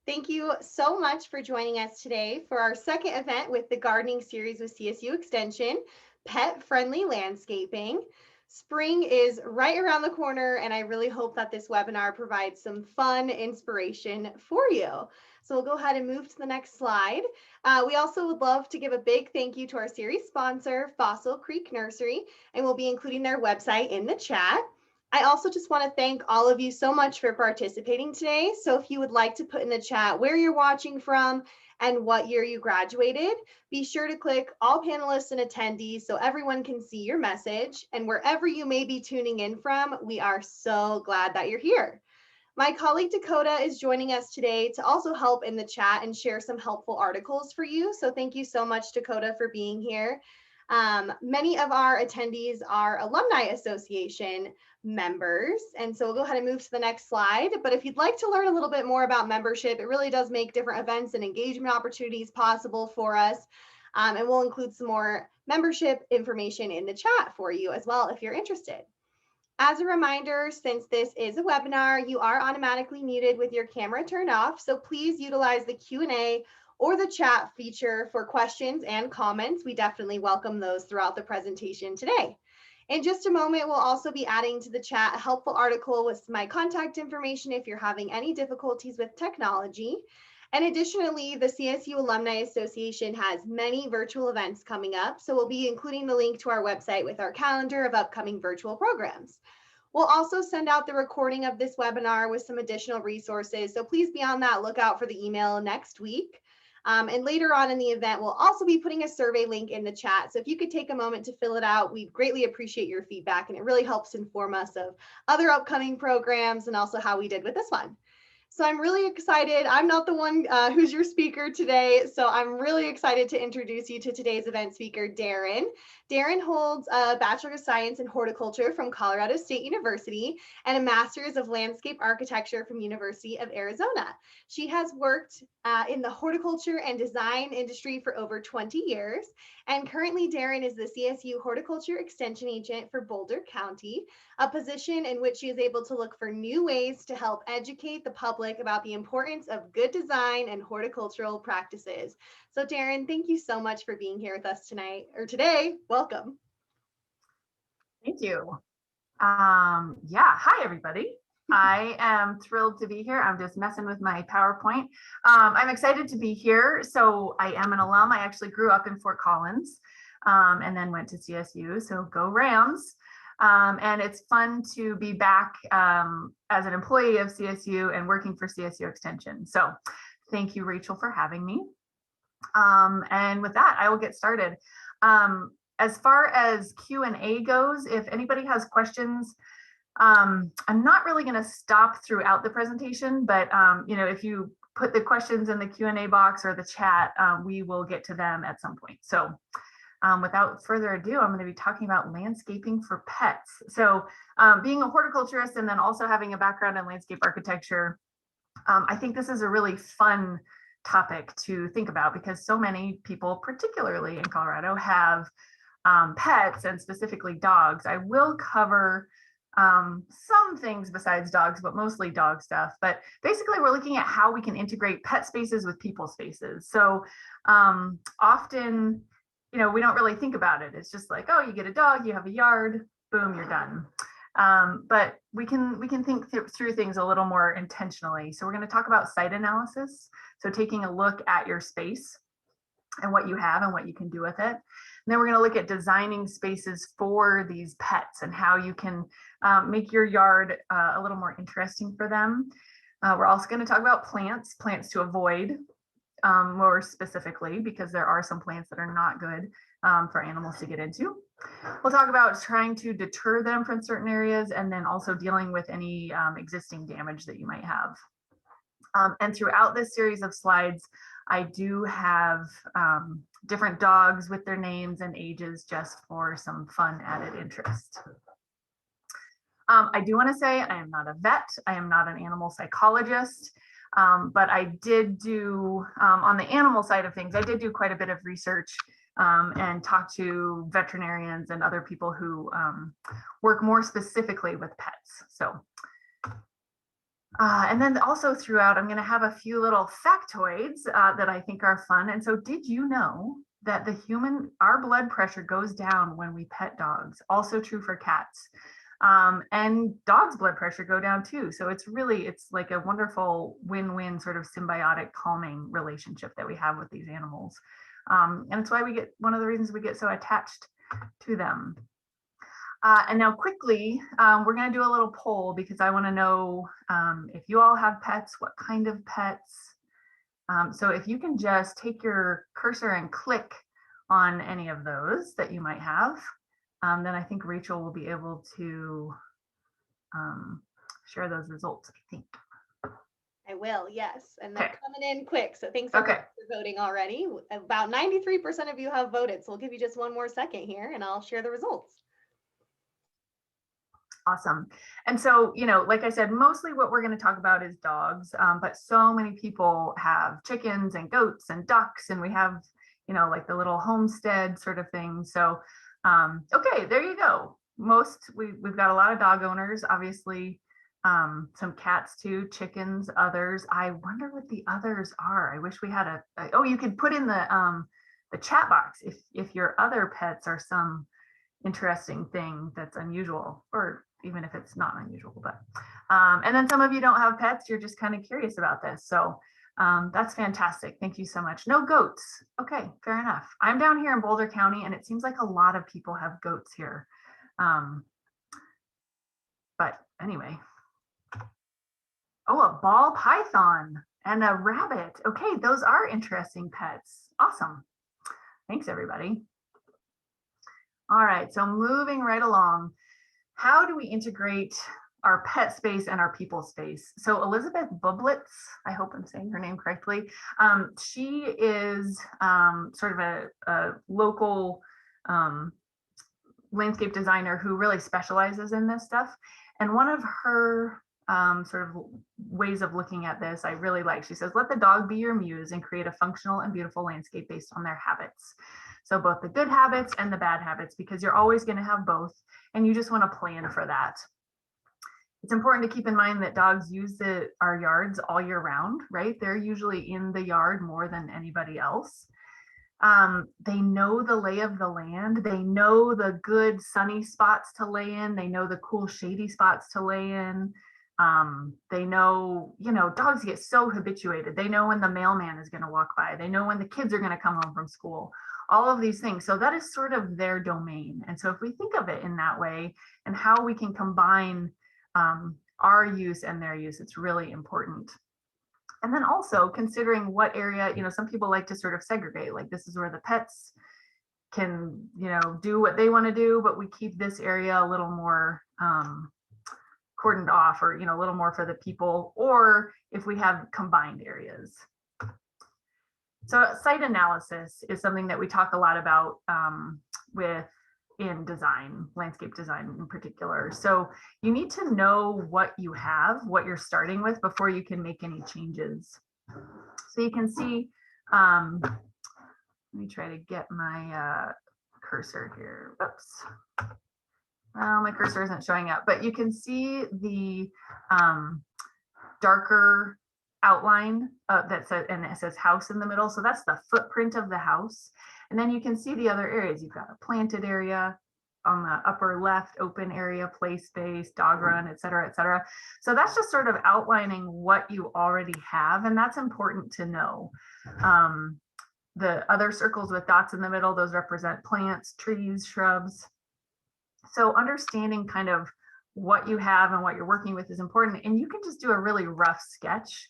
Thank you so much for joining us today for our second event with the gardening series with CSU Extension, Pet Friendly Landscaping. Spring is right around the corner, and I really hope that this webinar provides some fun inspiration for you. So we'll go ahead and move to the next slide. We also would love to give a big thank you to our series sponsor, Fossil Creek Nursery, and we'll be including their website in the chat. I also just want to thank all of you so much for participating today. So if you would like to put in the chat where you're watching from and what year you graduated, be sure to click all panelists and attendees so everyone can see your message. And wherever you may be tuning in from, we are so glad that you're here. My colleague Dakota is joining us today to also help in the chat and share some helpful articles for you. So thank you so much, Dakota, for being here. Many of our attendees are Alumni Association members. And so we'll go ahead and move to the next slide. But if you'd like to learn a little bit more about membership, it really does make different events and engagement opportunities possible for us. And we'll include some more membership information in the chat for you as well if you're interested. As a reminder, since this is a webinar, you are automatically muted with your camera turned off. So please utilize the Q&A or the chat feature for questions and comments. We definitely welcome those throughout the presentation today. In just a moment, we'll also be adding to the chat a helpful article with my contact information if you're having any difficulties with technology. And additionally, the CSU Alumni Association has many virtual events coming up, so we'll be including the link to our website with our calendar of upcoming virtual programs. We'll also send out the recording of this webinar with some additional resources, so please be on that lookout for the email next week. And later on in the event, we'll also be putting a survey link in the chat. So if you could take a moment to fill it out, we'd greatly appreciate your feedback, and it really helps inform us of other upcoming programs and also how we did with this one. So I'm really excited. I'm not the one who's your speaker today, so I'm really excited to introduce you to today's event speaker, Deryn. Deryn holds a Bachelor of Science in Horticulture from Colorado State University and a Master's of Landscape Architecture from University of Arizona. She has worked in the horticulture and design industry for over 20 years, and currently Deryn is the CSU Horticulture Extension Agent for Boulder County, a position in which she is able to look for new ways to help educate the public about the importance of good design and horticultural practices. So Deryn, thank you so much for being here with us tonight or today. Welcome. Thank you. Hi everybody. I am thrilled to be here. I'm just messing with my PowerPoint. I'm excited to be here. So I am an alum. I actually grew up in Fort Collins and then went to CSU. So go Rams. And it's fun to be back as an employee of CSU and working for CSU Extension. So thank you, Rachel, for having me. And with that, I will get started. As far as Q&A goes, if anybody has questions, I'm not really going to stop throughout the presentation, but if you put the questions in the Q&A box or the chat, we will get to them at some point. So without further ado, I'm going to be talking about landscaping for pets. So being a horticulturist and then also having a background in landscape architecture, I think this is a really fun topic to think about because so many people, particularly in Colorado, have pets and specifically dogs. I will cover some things besides dogs, but mostly dog stuff. But basically, we're looking at how we can integrate pet spaces with people spaces. So often, we don't really think about it. It's just like, oh, you get a dog, you have a yard, boom, you're done. But we can think through things a little more intentionally. So we're going to talk about site analysis. So taking a look at your space and what you have and what you can do with it. And then we're going to look at designing spaces for these pets and how you can make your yard a little more interesting for them. We're also going to talk about plants to avoid more specifically, because there are some plants that are not good for animals to get into. We'll talk about trying to deter them from certain areas and then also dealing with any existing damage that you might have. And throughout this series of slides, I do have different dogs with their names and ages just for some fun added interest. I do want to say I am not a vet. I am not an animal psychologist, but I did do, on the animal side of things, I did do quite a bit of research and talk to veterinarians and other people who work more specifically with pets. So And then also throughout, I'm going to have a few little factoids that I think are fun. And so did you know that our blood pressure goes down when we pet dogs? Also true for cats. And dogs' blood pressure go down too. So it's like a wonderful win-win sort of symbiotic calming relationship that we have with these animals. And it's why one of the reasons we get so attached to them. And now quickly, we're going to do a little poll because I want to know if you all have pets, what kind of pets. So if you can just take your cursor and click on any of those that you might have, then I think Rachel will be able to share those results, I think. I will, yes. And they're Okay. coming in quick. So thanks everyone for voting already. About 93% of you have voted. So we'll give you just one more second here and I'll share the results. Awesome. And so, like I said, mostly what we're going to talk about is dogs, but so many people have chickens and goats and ducks, and we have, like the little homestead sort of thing. So, okay, there you go. We've got a lot of dog owners, obviously, some cats too, chickens, others. I wonder what the others are. I wish we had oh, you could put in the chat box if your other pets are some interesting thing that's unusual, or even if it's not unusual, but and then some of you don't have pets, you're just kind of curious about this. So that's fantastic. Thank you so much. No goats. Okay, fair enough. I'm down here in Boulder County and it seems like a lot of people have goats here. But anyway. Oh, a ball python and a rabbit. Okay, those are interesting pets. Awesome. Thanks, everybody. All right, so moving right along. How do we integrate our pet space and our people space? So Elizabeth Bublitz, I hope I'm saying her name correctly. She is sort of a local landscape designer who really specializes in this stuff. And one of her sort of ways of looking at this, I really like. She says, let the dog be your muse and create a functional and beautiful landscape based on their habits. So both the good habits and the bad habits, because you're always going to have both, and you just want to plan for that. It's important to keep in mind that dogs use our yards all year round, right? They're usually in the yard more than anybody else. They know the lay of the land. They know the good sunny spots to lay in. They know the cool shady spots to lay in. They know, dogs get so habituated. They know when the mailman is going to walk by. They know when the kids are going to come home from school. All of these things. So that is sort of their domain. And so if we think of it in that way and how we can combine our use and their use, it's really important. And then also considering what area, some people like to sort of segregate, like this is where the pets can, do what they want to do, but we keep this area a little more cordoned off, or, a little more for the people, or if we have combined areas. So site analysis is something that we talk a lot about in design, landscape design in particular. So you need to know what you have, what you're starting with before you can make any changes. So you can see, let me try to get my cursor here. Oops. Well, my cursor isn't showing up, but you can see the darker outline that says, and it says house in the middle. So that's the footprint of the house. And then you can see the other areas. You've got a planted area on the upper left, open area, play space, dog run, et cetera, et cetera. So that's just sort of outlining what you already have. And that's important to know. The other circles with dots in the middle, those represent plants, trees, shrubs. So understanding kind of what you have and what you're working with is important. And you can just do a really rough sketch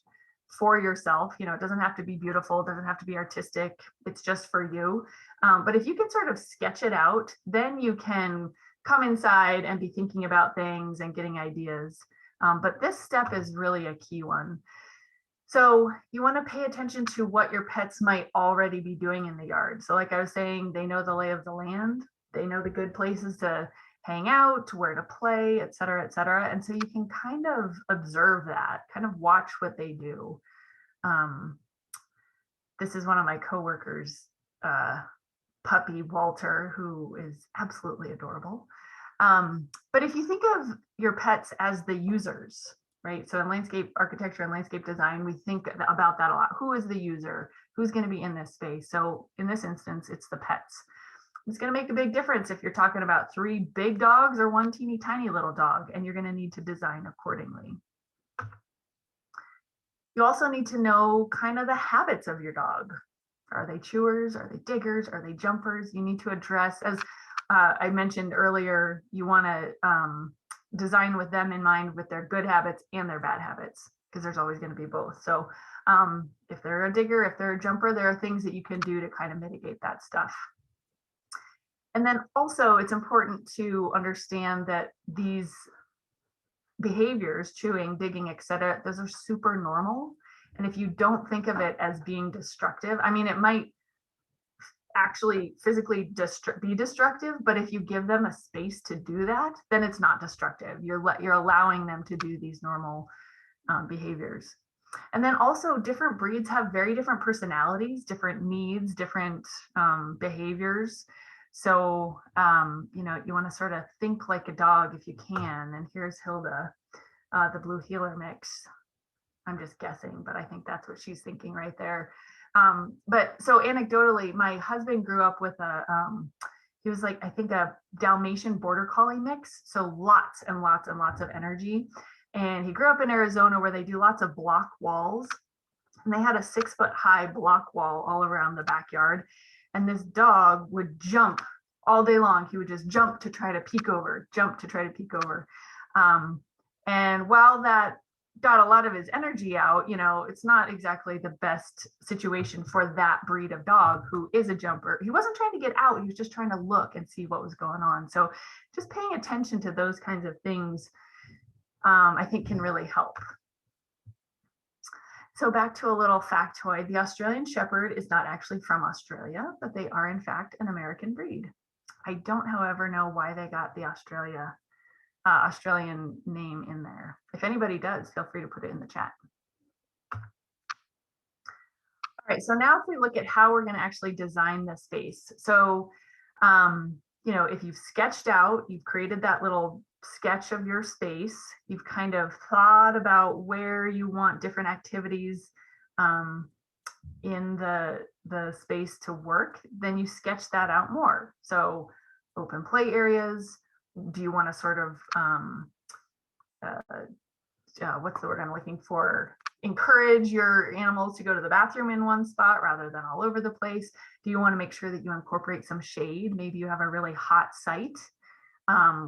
for yourself. It doesn't have to be beautiful, it doesn't have to be artistic, it's just for you. But if you can sort of sketch it out, then you can come inside and be thinking about things and getting ideas. But this step is really a key one. So you want to pay attention to what your pets might already be doing in the yard. So like I was saying, they know the lay of the land, they know the good places to hang out, where to play, et cetera, et cetera. And so you can kind of observe that, kind of watch what they do. This is one of my coworkers, puppy Walter, who is absolutely adorable. But if you think of your pets as the users, right? So in landscape architecture and landscape design, we think about that a lot. Who is the user? Who's going to be in this space? So in this instance, it's the pets. It's going to make a big difference if you're talking about 3 big dogs or 1 teeny tiny little dog, and you're going to need to design accordingly. You also need to know kind of the habits of your dog. Are they chewers? Are they diggers? Are they jumpers? You need to address, as I mentioned earlier, you want to design with them in mind with their good habits and their bad habits, because there's always going to be both. So if they're a digger, if they're a jumper, there are things that you can do to kind of mitigate that stuff. And then also it's important to understand that these behaviors, chewing, digging, etc., those are super normal. And if you don't think of it as being destructive, I mean, it might actually physically be destructive, but if you give them a space to do that, then it's not destructive. You're allowing them to do these normal behaviors. And then also different breeds have very different personalities, different needs, different behaviors. So, you know, you want to sort of think like a dog if you can. And here's Hilda, the blue heeler mix. I'm just guessing, but I think that's what she's thinking right there. But so anecdotally, my husband grew up with he was like, I think a Dalmatian border collie mix. So lots and lots and lots of energy. And he grew up in Arizona where they do lots of block walls. And they had a 6-foot-high block wall all around the backyard. And this dog would jump all day long. He would just jump to try to peek over, jump to try to peek over. And while that got a lot of his energy out, you know, it's not exactly the best situation for that breed of dog who is a jumper. He wasn't trying to get out. He was just trying to look and see what was going on. So just paying attention to those kinds of things, I think can really help. So back to a little factoid, the Australian Shepherd is not actually from Australia, but they are in fact an American breed. I don't, however, know why they got the Australian name in there. If anybody does, feel free to put it in the chat. All right, so now if we look at how we're going to actually design the space. So, you know, if you've sketched out, you've created that little sketch of your space, you've kind of thought about where you want different activities in the space to work, then you sketch that out more. So open play areas. Do you want to sort of what's the word I'm looking for? Encourage your animals to go to the bathroom in one spot rather than all over the place? Do you want to make sure that you incorporate some shade? Maybe you have a really hot site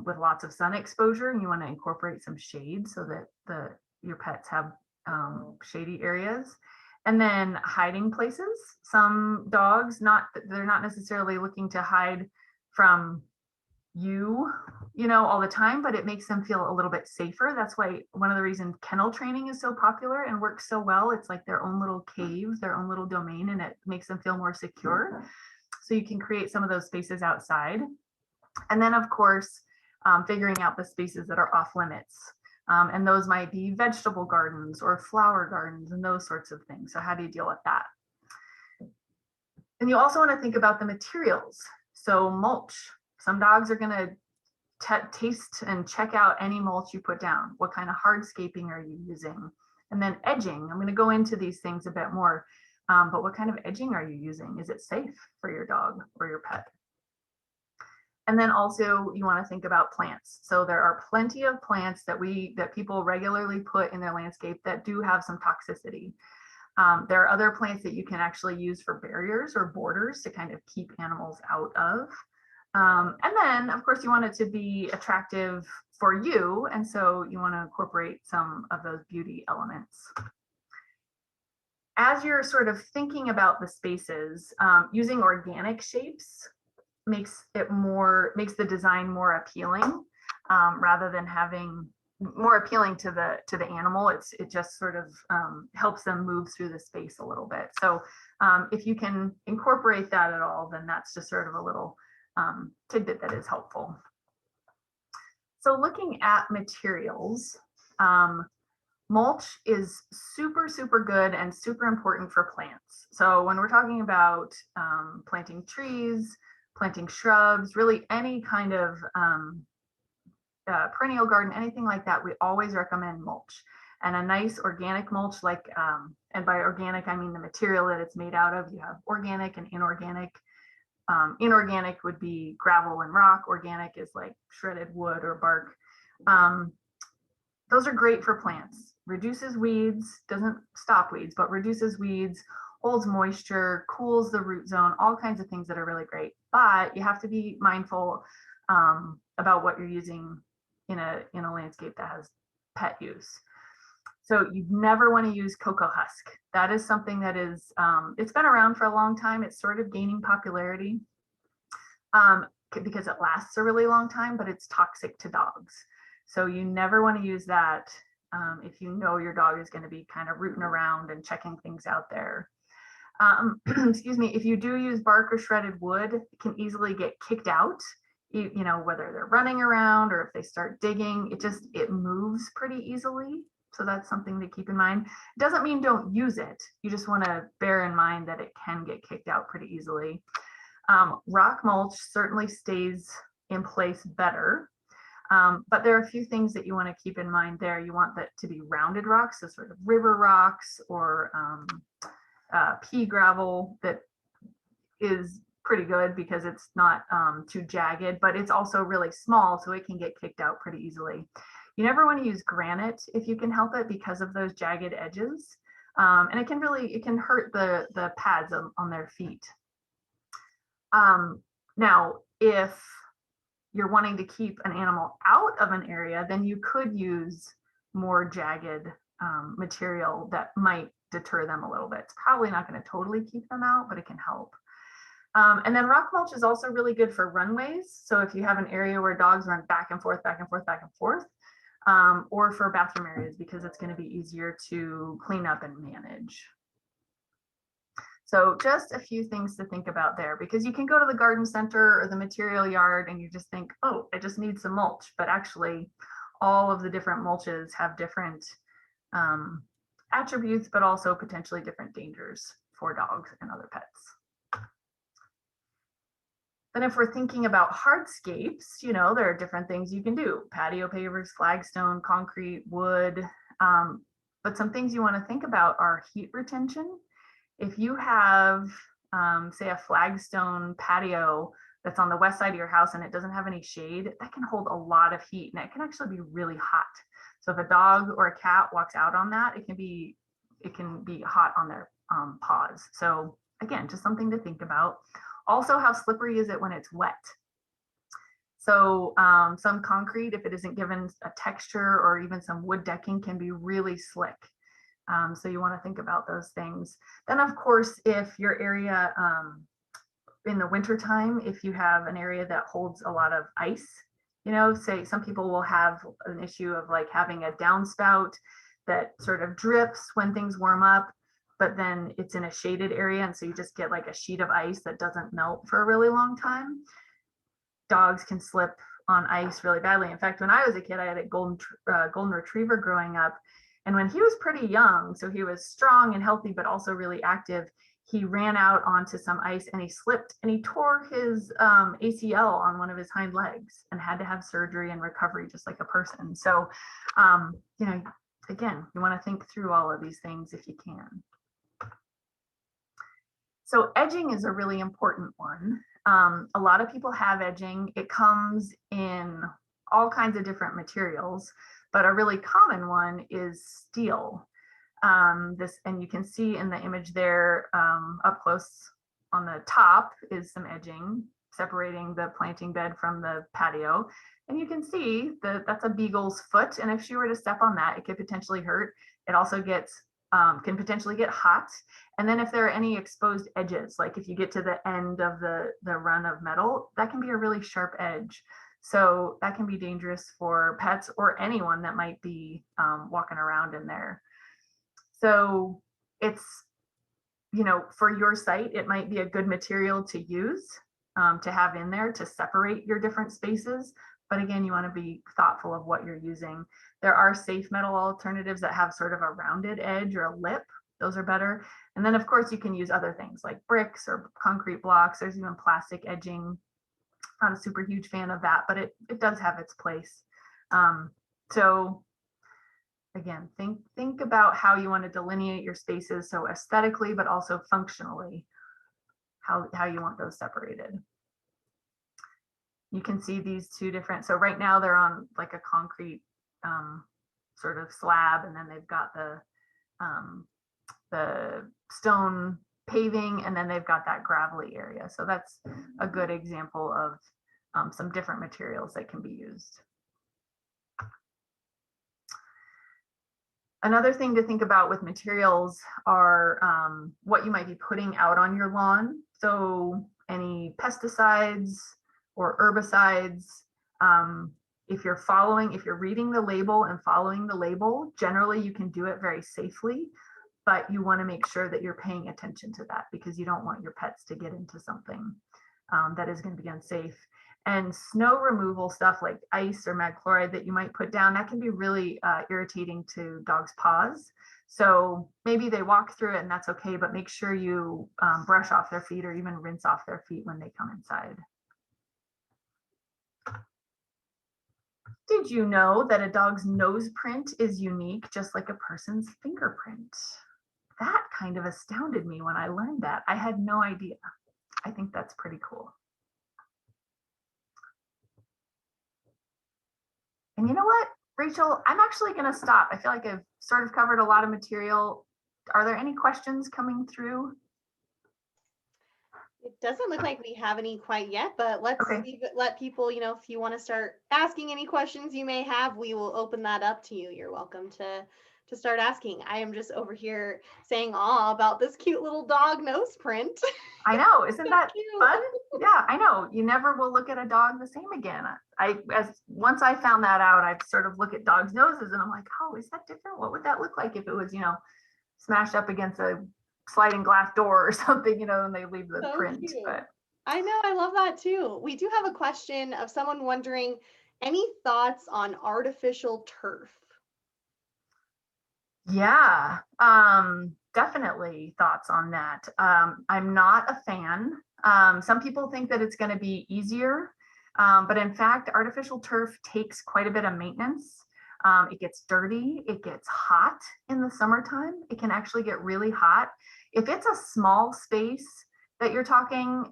with lots of sun exposure and you want to incorporate some shade so that your pets have shady areas. And then hiding places. Some dogs, they're not necessarily looking to hide from you know, all the time, but it makes them feel a little bit safer. That's why one of the reasons kennel training is so popular and works so well. It's like their own little cave, their own little domain, and it makes them feel more secure. So you can create some of those spaces outside. And then of course, figuring out the spaces that are off limits. And those might be vegetable gardens or flower gardens and those sorts of things. So how do you deal with that? And you also want to think about the materials. So mulch. Some dogs are going to taste and check out any mulch you put down. What kind of hardscaping are you using? And then edging. I'm going to go into these things a bit more, but what kind of edging are you using? Is it safe for your dog or your pet? And then also you want to think about plants. So there are plenty of plants that people regularly put in their landscape that do have some toxicity. There are other plants that you can actually use for barriers or borders to kind of keep animals out of. And then, of course, you want it to be attractive for you. And so you want to incorporate some of those beauty elements. As you're sort of thinking about the spaces, using organic shapes makes the design more appealing, rather than having more appealing to the animal. It just sort of helps them move through the space a little bit. So if you can incorporate that at all, then that's just sort of a little tidbit that is helpful. So looking at materials, mulch is super, super good and super important for plants. So when we're talking about planting trees, planting shrubs, really any kind of perennial garden, anything like that, we always recommend mulch. And a nice organic mulch, like, and by organic, I mean the material that it's made out of. You have organic and inorganic. Inorganic would be gravel and rock. Organic is like shredded wood or bark. Those are great for plants. Reduces weeds, doesn't stop weeds, but reduces weeds, holds moisture, cools the root zone, all kinds of things that are really great. But you have to be mindful about what you're using in a landscape that has pet use. So you never want to use Coco Husk. That is something that is, it's been around for a long time. It's sort of gaining popularity because it lasts a really long time, but it's toxic to dogs. So you never want to use that if you know your dog is going to be kind of rooting around and checking things out there. Excuse me, if you do use bark or shredded wood, it can easily get kicked out, you know, whether they're running around or if they start digging, it moves pretty easily. So that's something to keep in mind. It doesn't mean don't use it. You just want to bear in mind that it can get kicked out pretty easily. Rock mulch certainly stays in place better. But there are a few things that you want to keep in mind there. You want that to be rounded rocks, so sort of river rocks or pea gravel that is pretty good because it's not too jagged, but it's also really small, so it can get kicked out pretty easily. You never want to use granite if you can help it because of those jagged edges. And it can hurt the pads on their feet. Now, if you're wanting to keep an animal out of an area, then you could use more jagged material that might deter them a little bit. It's probably not going to totally keep them out, but it can help. And then rock mulch is also really good for runways. So if you have an area where dogs run back and forth, back and forth, back and forth, or for bathroom areas, because it's going to be easier to clean up and manage. So just a few things to think about there, because you can go to the garden center or the material yard and you just think, oh, I just need some mulch. But actually, all of the different mulches have different attributes, but also potentially different dangers for dogs and other pets. Then if we're thinking about hardscapes, you know, there are different things you can do. Patio pavers, flagstone, concrete, wood. But some things you want to think about are heat retention. If you have, say, a flagstone patio that's on the west side of your house and it doesn't have any shade, that can hold a lot of heat and it can actually be really hot. So if a dog or a cat walks out on that, it can be hot on their paws. So again, just something to think about. Also, how slippery is it when it's wet? So some concrete, if it isn't given a texture, or even some wood decking, can be really slick. So you want to think about those things. Then, of course, if your area in the wintertime, if you have an area that holds a lot of ice, you know, say some people will have an issue of like having a downspout that sort of drips when things warm up, but then it's in a shaded area. And so you just get like a sheet of ice that doesn't melt for a really long time. Dogs can slip on ice really badly. In fact, when I was a kid, I had a golden retriever growing up. And when he was pretty young, so he was strong and healthy, but also really active, he ran out onto some ice and he slipped and he tore his ACL on one of his hind legs and had to have surgery and recovery just like a person. So, you know, again, you want to think through all of these things if you can. So edging is a really important one. A lot of people have edging. It comes in all kinds of different materials, but a really common one is steel. And you can see in the image there up close on the top is some edging separating the planting bed from the patio. And you can see that that's a beagle's foot. And if she were to step on that, it could potentially hurt. It also can potentially get hot. And then if there are any exposed edges, like if you get to the end of the run of metal, that can be a really sharp edge. So that can be dangerous for pets or anyone that might be walking around in there. So it's, you know, for your site, it might be a good material to use to have in there to separate your different spaces. But again, you want to be thoughtful of what you're using. There are safe metal alternatives that have sort of a rounded edge or a lip. Those are better. And then of course you can use other things like bricks or concrete blocks. There's even plastic edging. Not a super huge fan of that, but it does have its place. So again, think about how you want to delineate your spaces, so aesthetically, but also functionally, how you want those separated. You can see these two different, so right now they're on like a concrete sort of slab, and then they've got the stone paving, and then they've got that gravelly area. So that's a good example of some different materials that can be used. Another thing to think about with materials are what you might be putting out on your lawn. So any pesticides or herbicides, if you're reading the label and following the label, generally you can do it very safely, but you want to make sure that you're paying attention to that, because you don't want your pets to get into something that is going to be unsafe. And snow removal stuff like ice or mag chloride that you might put down, that can be really irritating to dogs' paws. So maybe they walk through it and that's okay, but make sure you brush off their feet or even rinse off their feet when they come inside. Did you know that a dog's nose print is unique, just like a person's fingerprint? That kind of astounded me when I learned that. I had no idea. I think that's pretty cool. And you know what, Rachel, I'm actually going to stop. I feel like I've sort of covered a lot of material. Are there any questions coming through? It doesn't look like we have any quite yet, but let's let people, if you want to start asking any questions you may have, we will open that up to you. You're welcome to start asking. I am just over here saying awe about this cute little dog nose print. I know, isn't that fun? Yeah, I know. You never will look at a dog the same again. Once I found that out, I sort of look at dogs' noses and I'm like, oh, is that different? What would that look like if it was, smashed up against a sliding glass door or something, and they leave the print. Cute. But I know, I love that too. We do have a question of someone wondering, any thoughts on artificial turf? Yeah, definitely thoughts on that. I'm not a fan. Some people think that it's going to be easier, but in fact, artificial turf takes quite a bit of maintenance. It gets dirty, it gets hot in the summertime. It can actually get really hot. If it's a small space that you're talking,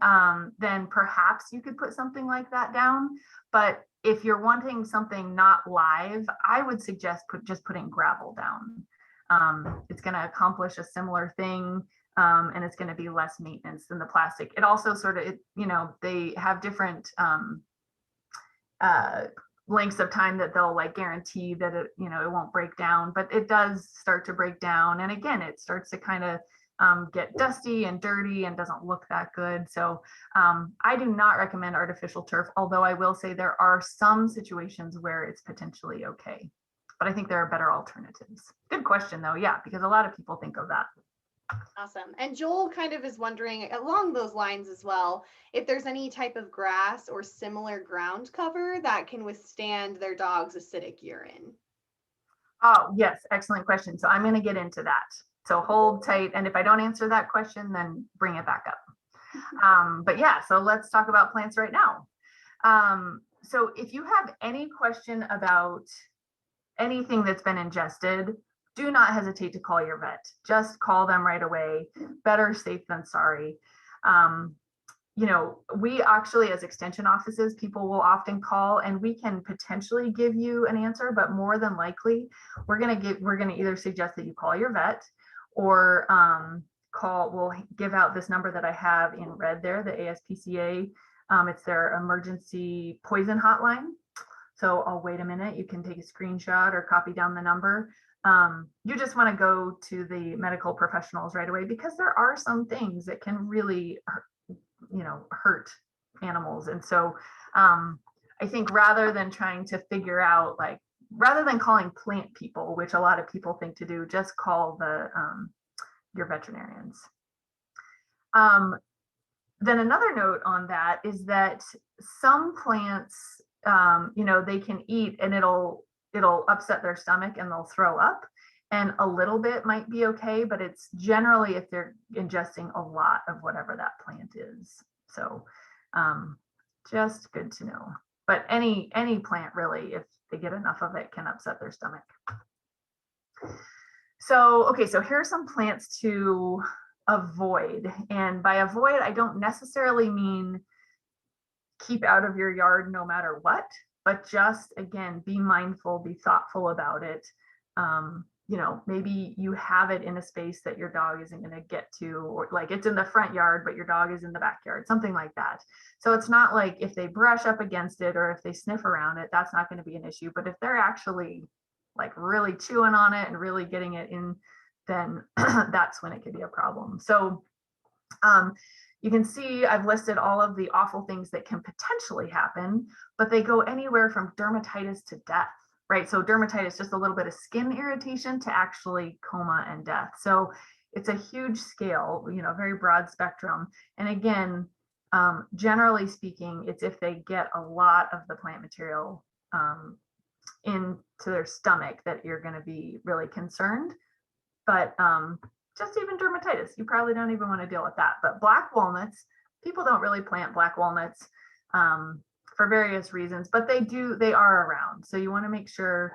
then perhaps you could put something like that down. But if you're wanting something not live, I would suggest just putting gravel down. It's going to accomplish a similar thing, and it's going to be less maintenance than the plastic. It also sort of, they have different lengths of time that they'll like guarantee that it won't break down, but it does start to break down. And again, it starts to kind of get dusty and dirty and doesn't look that good. So I do not recommend artificial turf, although I will say there are some situations where it's potentially okay. But I think there are better alternatives. Good question though. Yeah, because a lot of people think of that. Awesome. And Joel kind of is wondering along those lines as well, if there's any type of grass or similar ground cover that can withstand their dog's acidic urine. Oh, yes. Excellent question. So I'm going to get into that. So hold tight. And if I don't answer that question, then bring it back up. But yeah, so let's talk about plants right now. So if you have any question about anything that's been ingested, do not hesitate to call your vet. Just call them right away. Better safe than sorry. We actually, as extension offices, people will often call and we can potentially give you an answer, but more than likely, we're going to either suggest that you call your vet or we'll give out this number that I have in red there, the ASPCA. It's their emergency poison hotline. So I'll wait a minute. You can take a screenshot or copy down the number. You just want to go to the medical professionals right away, because there are some things that can really, hurt animals. And so I think rather than trying to figure out, rather than calling plant people, which a lot of people think to do, just call your veterinarians. Then another note on that is that some plants, they can eat and it'll upset their stomach and they'll throw up, and a little bit might be okay, but it's generally if they're ingesting a lot of whatever that plant is. So just good to know. But any plant really, if they get enough of it, can upset their stomach. So, okay, so here are some plants to avoid. And by avoid, I don't necessarily mean keep out of your yard no matter what, but just, again, be mindful, be thoughtful about it. You know, maybe you have it in a space that your dog isn't going to get to, or like it's in the front yard, but your dog is in the backyard, something like that. So it's not like if they brush up against it or if they sniff around it, that's not going to be an issue. But if they're actually like really chewing on it and really getting it in, then that's when it could be a problem. So you can see I've listed all of the awful things that can potentially happen, but they go anywhere from dermatitis to death, right? So dermatitis, just a little bit of skin irritation, to actually coma and death. So it's a huge scale, you know, very broad spectrum. And again, generally speaking, it's if they get a lot of the plant material into their stomach that you're going to be really concerned. But just even dermatitis, you probably don't even want to deal with that. But black walnuts, people don't really plant black walnuts for various reasons, but they are around. So you want to make sure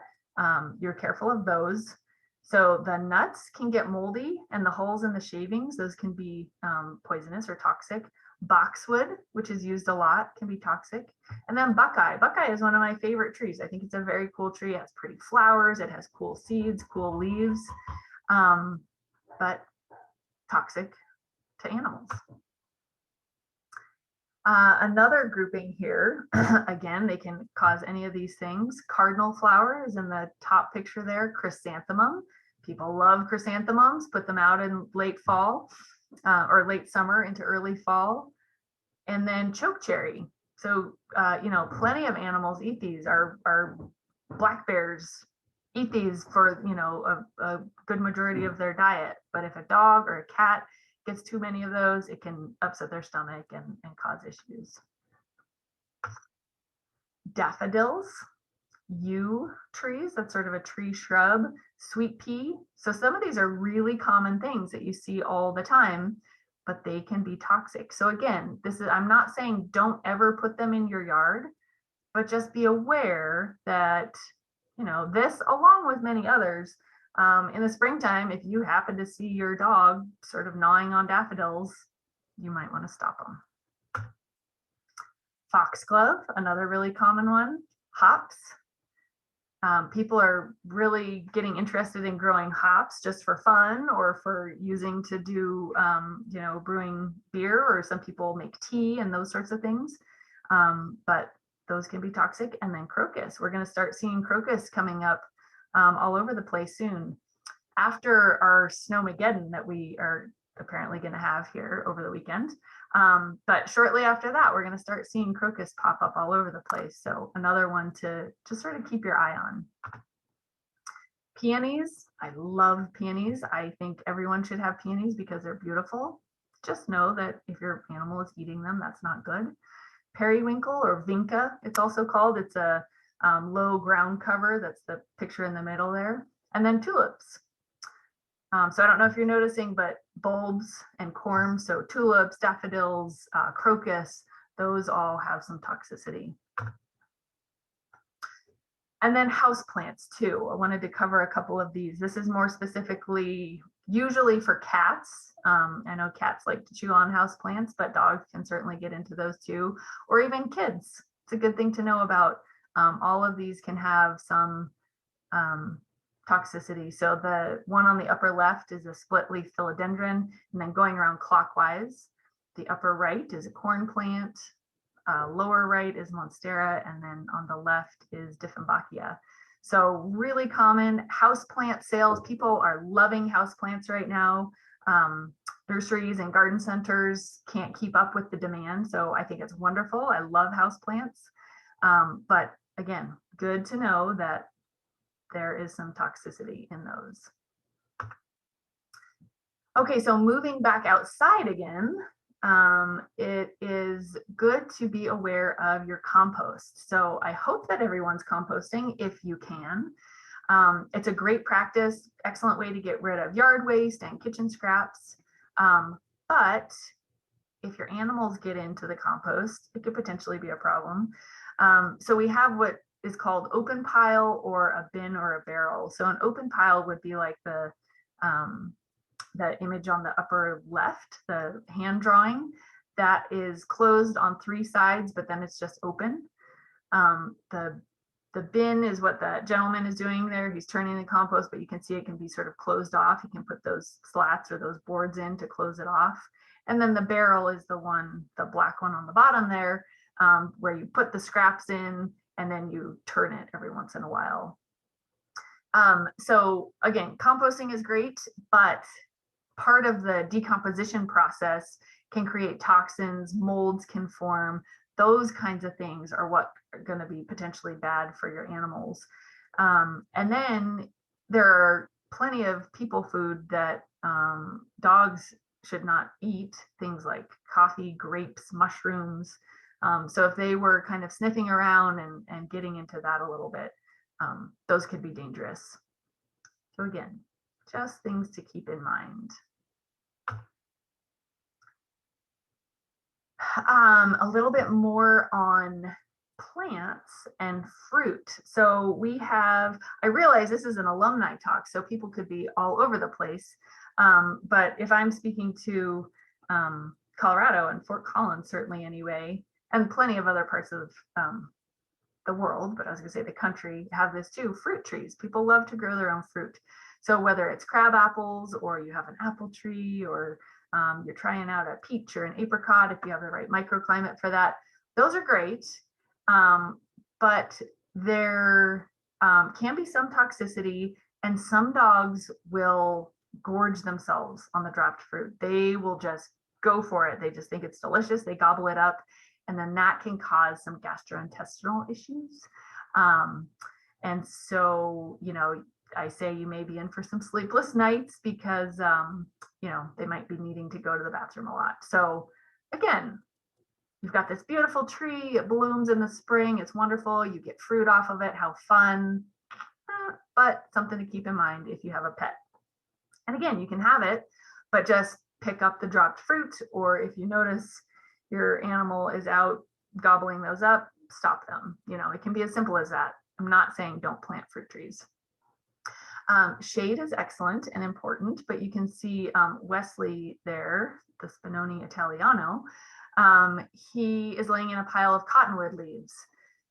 you're careful of those. So the nuts can get moldy, and the hulls in the shavings, those can be poisonous or toxic. Boxwood, which is used a lot, can be toxic. And then buckeye. Buckeye is one of my favorite trees. I think it's a very cool tree. It has pretty flowers. It has cool seeds, cool leaves. But toxic to animals. Another grouping here, again, they can cause any of these things. Cardinal flower is in the top picture there, chrysanthemum. People love chrysanthemums, put them out in late fall or late summer into early fall. And then chokecherry. So, you know, plenty of animals eat these. Our black bears eat these for, you know, a good majority of their diet. But if a dog or a cat gets too many of those, it can upset their stomach and cause issues. Daffodils, yew trees, that's sort of a tree shrub. Sweet pea. So some of these are really common things that you see all the time, but they can be toxic. So again, I'm not saying don't ever put them in your yard, but just be aware that, you know, this, along with many others, in the springtime, if you happen to see your dog sort of gnawing on daffodils, you might want to stop them. Foxglove, another really common one. Hops. People are really getting interested in growing hops just for fun or for using to do, you know, brewing beer, or some people make tea and those sorts of things. But those can be toxic. And then crocus. We're going to start seeing crocus coming up all over the place soon. After our snowmageddon that we are apparently going to have here over the weekend. But shortly after that, we're going to start seeing crocus pop up all over the place. So another one to just sort of keep your eye on. Peonies. I love peonies. I think everyone should have peonies because they're beautiful. Just know that if your animal is eating them, that's not good. Periwinkle, or vinca, it's also called. It's a low ground cover. That's the picture in the middle there. And then tulips. So I don't know if you're noticing, but bulbs and corms, so tulips, daffodils, crocus, those all have some toxicity. And then houseplants too. I wanted to cover a couple of these. This is more specifically usually for cats. I know cats like to chew on houseplants, but dogs can certainly get into those too, or even kids. It's a good thing to know about. All of these can have some toxicity. So the one on the upper left is a split leaf philodendron, and then going around clockwise, the upper right is a corn plant, lower right is monstera, and then on the left is Dieffenbachia. So really common houseplant sales. People are loving houseplants right now. Nurseries and garden centers can't keep up with the demand. So I think it's wonderful. I love houseplants. But again, good to know that there is some toxicity in those. Okay, so moving back outside again, it is good to be aware of your compost. So I hope that everyone's composting if you can. It's a great practice, excellent way to get rid of yard waste and kitchen scraps. But if your animals get into the compost, it could potentially be a problem. So we have what is called open pile or a bin or a barrel. So an open pile would be like the image on the upper left, the hand drawing, that is closed on 3 sides, but then it's just open. The bin is what the gentleman is doing there. He's turning the compost, but you can see it can be sort of closed off. You can put those slats or those boards in to close it off. And then the barrel is the one, the black one on the bottom there, where you put the scraps in and then you turn it every once in a while. So again, composting is great, but part of the decomposition process can create toxins, molds can form. Those kinds of things are what are going to be potentially bad for your animals. And then there are plenty of people food that dogs should not eat, things like coffee, grapes, mushrooms. So if they were kind of sniffing around and getting into that a little bit, those could be dangerous. So again, just things to keep in mind. A little bit more on plants and fruit. So we have, I realize this is an alumni talk, so people could be all over the place. But if I'm speaking to Colorado and Fort Collins, certainly anyway, and plenty of other parts of the world, but I was gonna say the country, have this too, fruit trees. People love to grow their own fruit. So whether it's crab apples or you have an apple tree or you're trying out a peach or an apricot, if you have the right microclimate for that, those are great. But there can be some toxicity, and some dogs will gorge themselves on the dropped fruit. They will just go for it. They just think it's delicious. They gobble it up, and then that can cause some gastrointestinal issues. And so, you know, I say you may be in for some sleepless nights because, you know, they might be needing to go to the bathroom a lot. So again, you've got this beautiful tree, it blooms in the spring, it's wonderful, you get fruit off of it, how fun, but something to keep in mind if you have a pet. And again, you can have it, but just pick up the dropped fruit, or if you notice your animal is out gobbling those up, stop them. You know, it can be as simple as that. I'm not saying don't plant fruit trees. Shade is excellent and important, but you can see Wesley there, the Spinoni Italiano. He is laying in a pile of cottonwood leaves.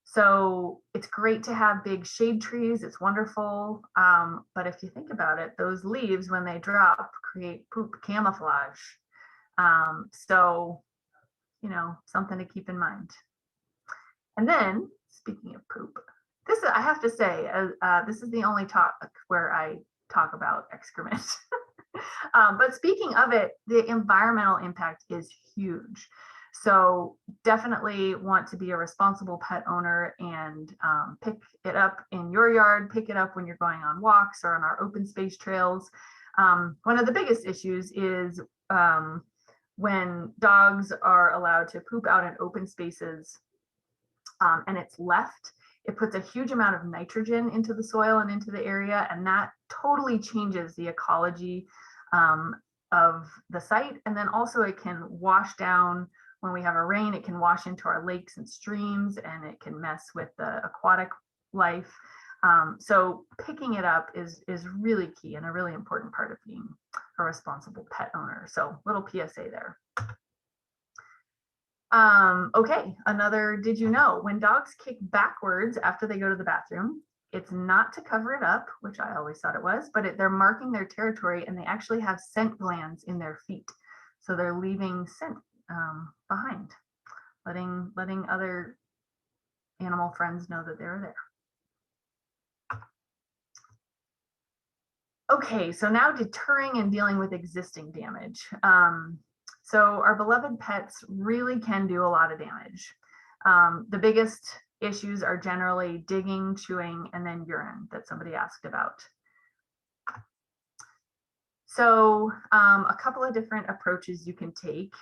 So it's great to have big shade trees. It's wonderful. But if you think about it, those leaves, when they drop, create poop camouflage. So, you know, something to keep in mind. And then, speaking of poop, this is, I have to say, this is the only talk where I talk about excrement. But speaking of it, the environmental impact is huge. So definitely want to be a responsible pet owner and pick it up in your yard, pick it up when you're going on walks or on our open space trails. One of the biggest issues is when dogs are allowed to poop out in open spaces and it's left, it puts a huge amount of nitrogen into the soil and into the area, and that totally changes the ecology of the site. And then also it can wash down when we have a rain, it can wash into our lakes and streams, and it can mess with the aquatic life. So picking it up is really key and a really important part of being a responsible pet owner. So little PSA there. Okay, another did you know, when dogs kick backwards after they go to the bathroom, it's not to cover it up, which I always thought it was, but they're marking their territory, and they actually have scent glands in their feet. So they're leaving scent behind, letting other animal friends know that they're there. Okay, so now deterring and dealing with existing damage. So our beloved pets really can do a lot of damage. The biggest issues are generally digging, chewing, and then urine that somebody asked about. So a couple of different approaches you can take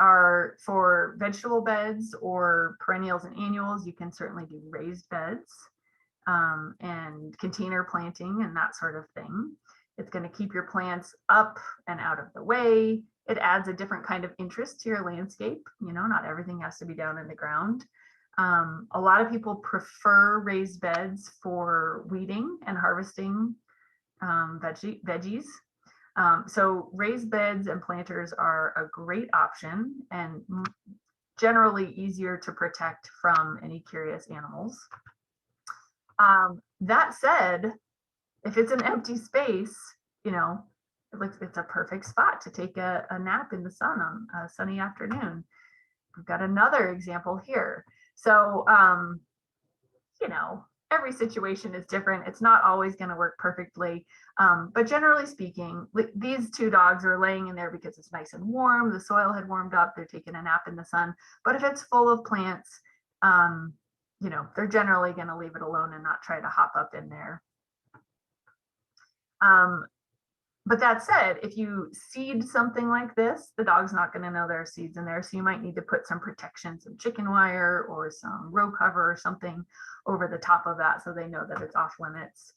are for vegetable beds or perennials and annuals. You can certainly do raised beds and container planting and that sort of thing. It's going to keep your plants up and out of the way. It adds a different kind of interest to your landscape. You know, not everything has to be down in the ground. A lot of people prefer raised beds for weeding and harvesting veggies. So raised beds and planters are a great option and generally easier to protect from any curious animals. That said, if it's an empty space, you know, it's a perfect spot to take a nap in the sun on a sunny afternoon. We've got another example here. So, you know, every situation is different. It's not always going to work perfectly. But generally speaking, these two dogs are laying in there because it's nice and warm. The soil had warmed up. They're taking a nap in the sun. But if it's full of plants, you know, they're generally going to leave it alone and not try to hop up in there. But that said, if you seed something like this, the dog's not going to know there are seeds in there. So you might need to put some protection, some chicken wire or some row cover or something over the top of that so they know that it's off limits.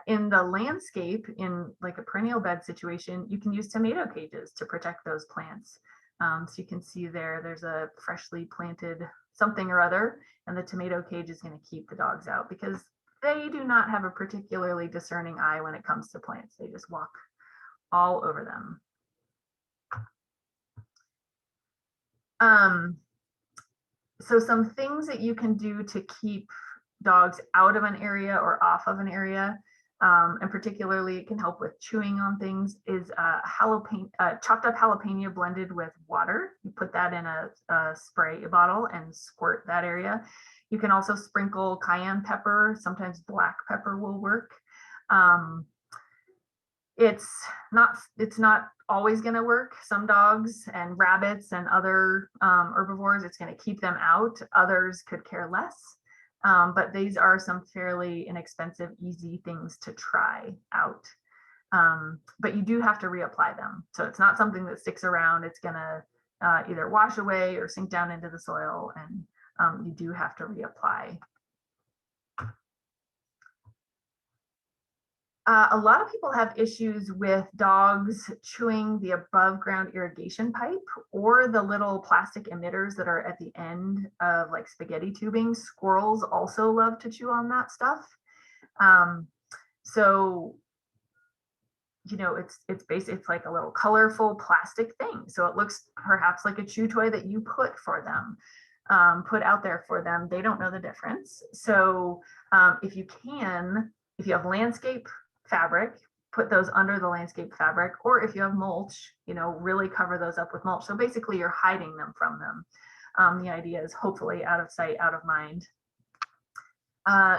In the landscape, in like a perennial bed situation, you can use tomato cages to protect those plants. So you can see there's a freshly planted something or other, and the tomato cage is going to keep the dogs out because they do not have a particularly discerning eye when it comes to plants. They just walk all over them. So some things that you can do to keep dogs out of an area or off of an area, and particularly it can help with chewing on things, is chopped up jalapeno blended with water. You put that in a spray bottle and squirt that area. You can also sprinkle cayenne pepper. Sometimes black pepper will work. It's not always going to work. Some dogs and rabbits and other herbivores, it's going to keep them out. Others could care less. But these are some fairly inexpensive, easy things to try out. But you do have to reapply them. So it's not something that sticks around. It's going to either wash away or sink down into the soil, and you do have to reapply. A lot of people have issues with dogs chewing the above ground irrigation pipe or the little plastic emitters that are at the end of like spaghetti tubing. Squirrels also love to chew on that stuff. So, you know, it's like a little colorful plastic thing. So it looks perhaps like a chew toy that you put for them. Put out there for them. They don't know the difference. So if you have landscape fabric, put those under the landscape fabric, or if you have mulch, you know, really cover those up with mulch. So basically you're hiding them from them. The idea is hopefully out of sight, out of mind.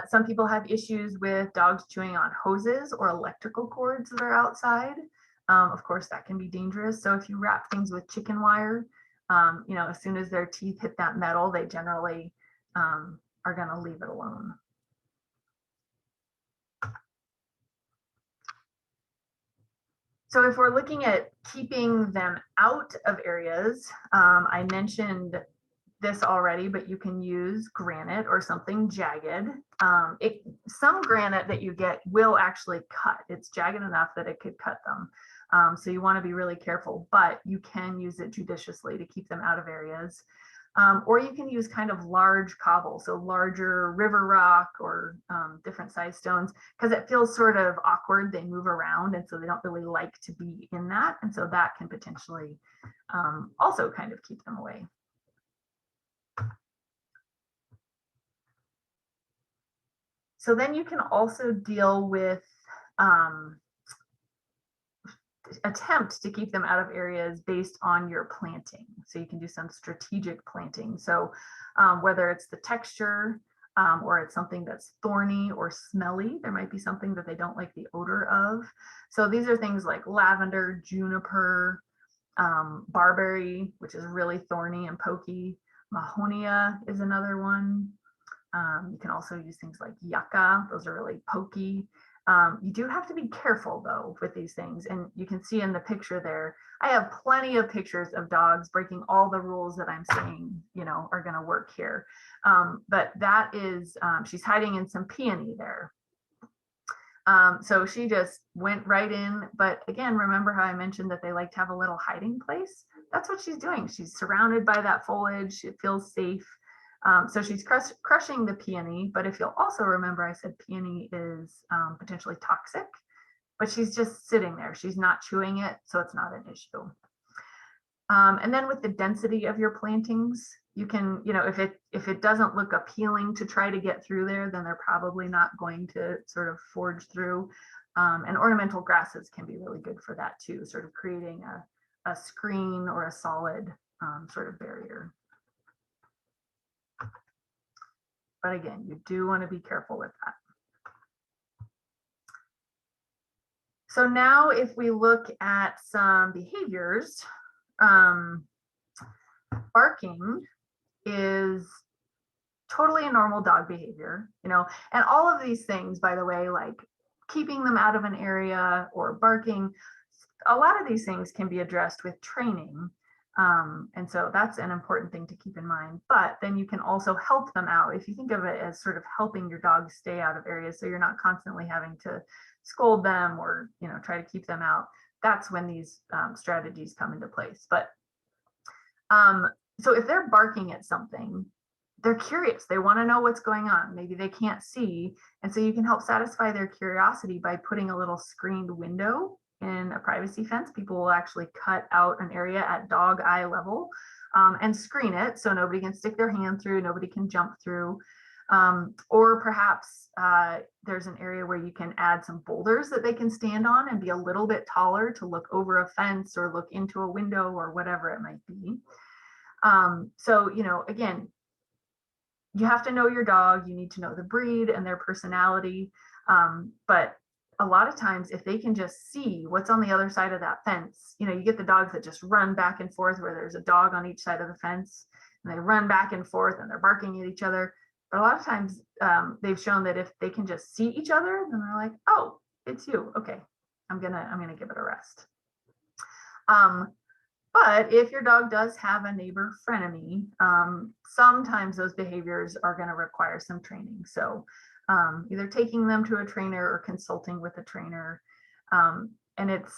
Some people have issues with dogs chewing on hoses or electrical cords that are outside. Of course, that can be dangerous. So if you wrap things with chicken wire, you know, as soon as their teeth hit that metal, they generally are going to leave it alone. So if we're looking at keeping them out of areas, I mentioned this already, but you can use granite or something jagged. Some granite that you get will actually cut. It's jagged enough that it could cut them. So you want to be really careful, but you can use it judiciously to keep them out of areas. Or you can use kind of large cobble, so larger river rock or different size stones, because it feels sort of awkward. They move around, and so they don't really like to be in that. And so that can potentially also kind of keep them away. So then you can also deal with attempt to keep them out of areas based on your planting. So you can do some strategic planting. So whether it's the texture or it's something that's thorny or smelly, there might be something that they don't like the odor of. So these are things like lavender, juniper, barberry, which is really thorny and pokey. Mahonia is another one. You can also use things like yucca. Those are really pokey. You do have to be careful though with these things. And you can see in the picture there, I have plenty of pictures of dogs breaking all the rules that I'm saying, you know, are going to work here. But that is, she's hiding in some peony there. So she just went right in. But again, remember how I mentioned that they like to have a little hiding place? That's what she's doing. She's surrounded by that foliage. It feels safe. So she's crushing the peony, but if you'll also remember, I said peony is potentially toxic, but she's just sitting there. She's not chewing it, so it's not an issue. And then with the density of your plantings, you can, if it doesn't look appealing to try to get through there, then they're probably not going to sort of forge through. And ornamental grasses can be really good for that too, sort of creating a screen or a solid sort of barrier. But again, you do want to be careful with that. So now if we look at some behaviors, barking is totally a normal dog behavior, and all of these things, by the way, like keeping them out of an area or barking, a lot of these things can be addressed with training. And so that's an important thing to keep in mind. But then you can also help them out if you think of it as sort of helping your dog stay out of areas, so you're not constantly having to scold them or try to keep them out. That's when these strategies come into place. But so if they're barking at something, they're curious, they want to know what's going on. Maybe they can't see, and so you can help satisfy their curiosity by putting a little screened window in a privacy fence. People will actually cut out an area at dog eye level and screen it so nobody can stick their hand through, nobody can jump through. Or perhaps there's an area where you can add some boulders that they can stand on and be a little bit taller to look over a fence or look into a window or whatever it might be. So, again, you have to know your dog, you need to know the breed and their personality. But a lot of times, if they can just see what's on the other side of that fence, you get the dogs that just run back and forth where there's a dog on each side of the fence and they run back and forth and they're barking at each other. But a lot of times they've shown that if they can just see each other, then they're like, oh, it's you. Okay, I'm gonna give it a rest. But if your dog does have a neighbor frenemy, sometimes those behaviors are going to require some training. So either taking them to a trainer or consulting with a trainer. And it's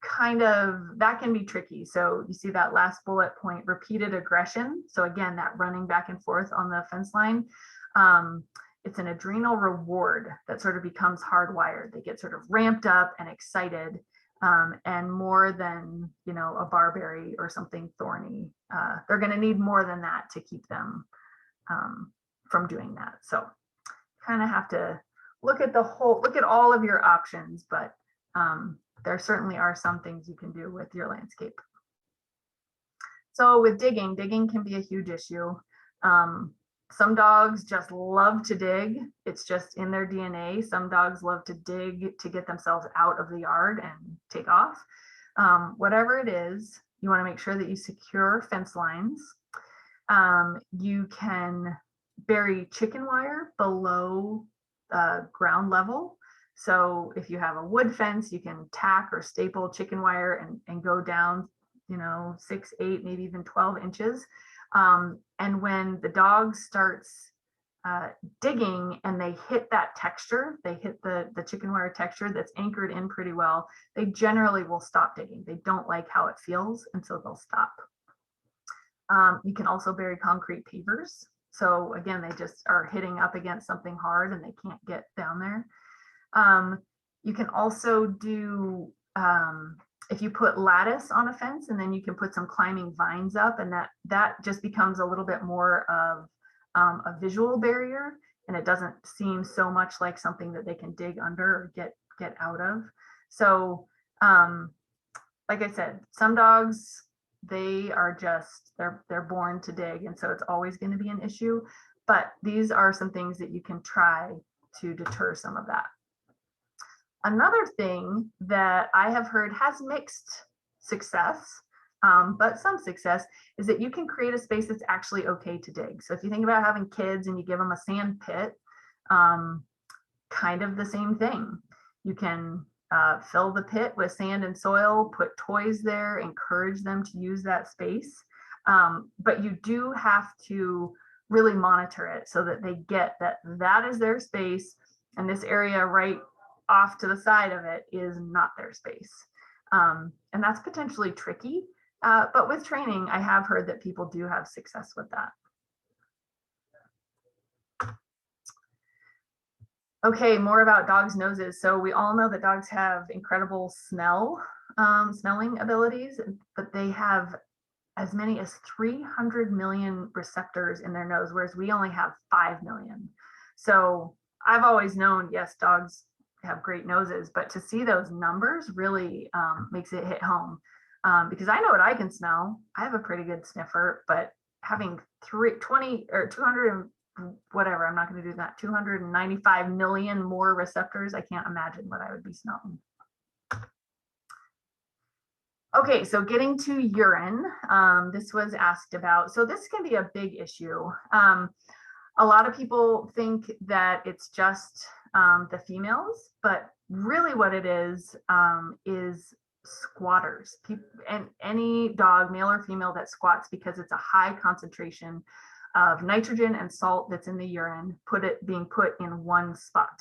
kind of, that can be tricky. So you see that last bullet point, repeated aggression. So again, that running back and forth on the fence line. It's an adrenal reward that sort of becomes hardwired. They get sort of ramped up and excited. And more than, a barberry or something thorny. They're going to need more than that to keep them from doing that. So kind of have to look at all of your options, but there certainly are some things you can do with your landscape. So with digging can be a huge issue. Some dogs just love to dig. It's just in their DNA. Some dogs love to dig to get themselves out of the yard and take off. Whatever it is, you want to make sure that you secure fence lines. You can bury chicken wire below ground level. So if you have a wood fence, you can tack or staple chicken wire and go down, 6, 8, maybe even 12 inches. And when the dog starts digging and they hit that texture, they hit the chicken wire texture that's anchored in pretty well, they generally will stop digging. They don't like how it feels, and so they'll stop. You can also bury concrete pavers. So again, they just are hitting up against something hard and they can't get down there. You can also do, if you put lattice on a fence, and then you can put some climbing vines up, and that just becomes a little bit more of a visual barrier, and it doesn't seem so much like something that they can dig under or get out of. So like I said, some dogs, they're born to dig, and so it's always going to be an issue, but these are some things that you can try to deter some of that. Another thing that I have heard has mixed success, but some success, is that you can create a space that's actually okay to dig. So if you think about having kids and you give them a sand pit, kind of the same thing. You can fill the pit with sand and soil, put toys there, encourage them to use that space. But you do have to really monitor it so that they get that is their space, and this area right off to the side of it is not their space. And that's potentially tricky, but with training, I have heard that people do have success with that. Okay, more about dogs' noses. So we all know that dogs have incredible smelling abilities, but they have as many as 300 million receptors in their nose, whereas we only have 5 million. So I've always known, yes, dogs have great noses, but to see those numbers really makes it hit home. Because I know what I can smell. I have a pretty good sniffer, but having 20 or 200 whatever, I'm not going to do that, 295 million more receptors, I can't imagine what I would be smelling. Okay, so getting to urine, this was asked about. So this can be a big issue. A lot of people think that it's just the females, but really what it is squatters. And any dog, male or female, that squats because it's a high concentration of nitrogen and salt that's in the urine, being put in one spot.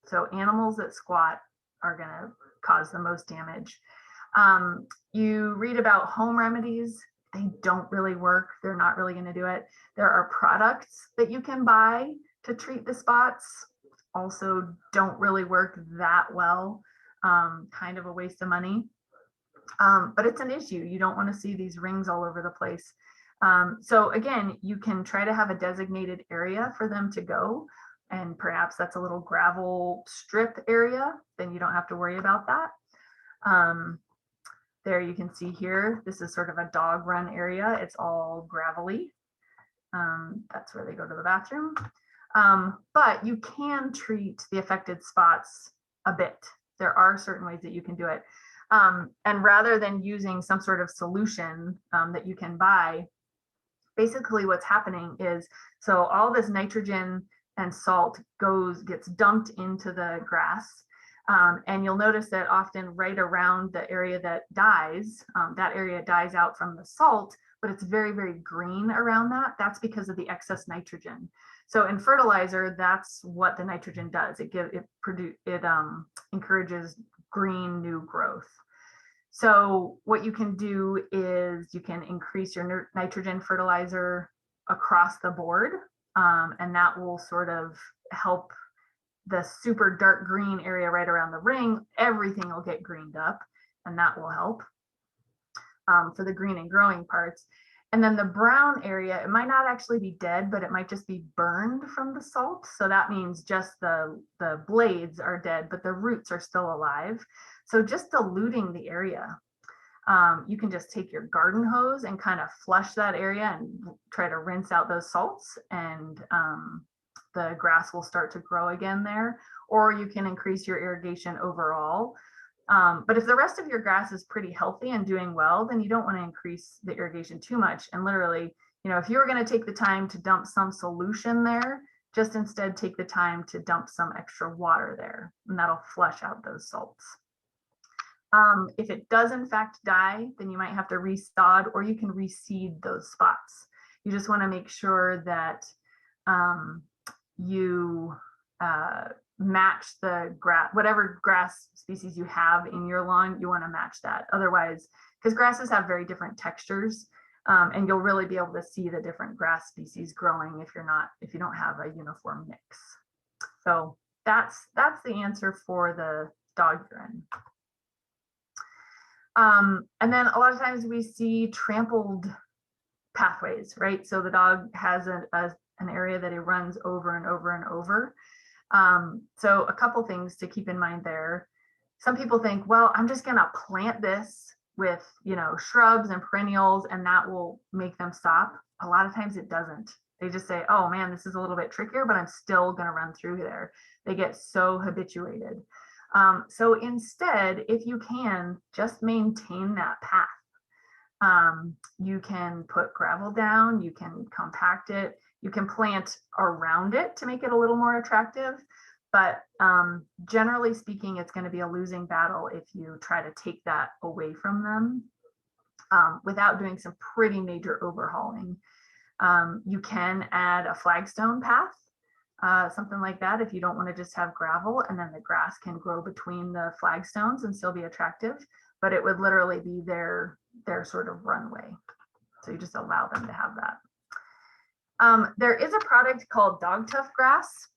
So animals that squat are going to cause the most damage. You read about home remedies. They don't really work. They're not really going to do it. There are products that you can buy to treat the spots. Also don't really work that well. Kind of a waste of money. But it's an issue. You don't want to see these rings all over the place. So again, you can try to have a designated area for them to go. And perhaps that's a little gravel strip area. Then you don't have to worry about that. There you can see here, this is sort of a dog run area. It's all gravelly. That's where they go to the bathroom. But you can treat the affected spots a bit. There are certain ways that you can do it. And rather than using some sort of solution that you can buy, basically what's happening is, so all this nitrogen and salt gets dumped into the grass. And you'll notice that often right around the area that dies out from the salt, but it's very, very green around that. That's because of the excess nitrogen. So in fertilizer, that's what the nitrogen does. It encourages green new growth. So what you can do is you can increase your nitrogen fertilizer across the board, and that will sort of help the super dark green area right around the ring. Everything will get greened up, and that will help for the green and growing parts. And then the brown area, it might not actually be dead, but it might just be burned from the salt. So that means just the blades are dead, but the roots are still alive. So just diluting the area. You can just take your garden hose and kind of flush that area and try to rinse out those salts, and the grass will start to grow again there. Or you can increase your irrigation overall. But if the rest of your grass is pretty healthy and doing well, then you don't want to increase the irrigation too much. And literally, if you were going to take the time to dump some solution there, just instead take the time to dump some extra water there, and that'll flush out those salts. If it does in fact die, then you might have to resod, or you can reseed those spots. You just want to make sure that you match the grass, whatever grass species you have in your lawn, you want to match that. Otherwise, because grasses have very different textures, and you'll really be able to see the different grass species growing if you don't have a uniform mix. So that's the answer for the dog urine. And then a lot of times we see trampled pathways, right? So the dog has an area that he runs over and over and over. So a couple things to keep in mind there. Some people think, well, I'm just going to plant this with, shrubs and perennials, and that will make them stop. A lot of times it doesn't. They just say, oh man, this is a little bit trickier, but I'm still going to run through there. They get so habituated. So instead, if you can, just maintain that path. You can put gravel down, you can compact it, you can plant around it to make it a little more attractive. But generally speaking, it's going to be a losing battle if you try to take that away from them without doing some pretty major overhauling. You can add a flagstone path. Something like that, if you don't want to just have gravel, and then the grass can grow between the flagstones and still be attractive, but it would literally be their sort of runway. So you just allow them to have that. There is a product called dog tough grass.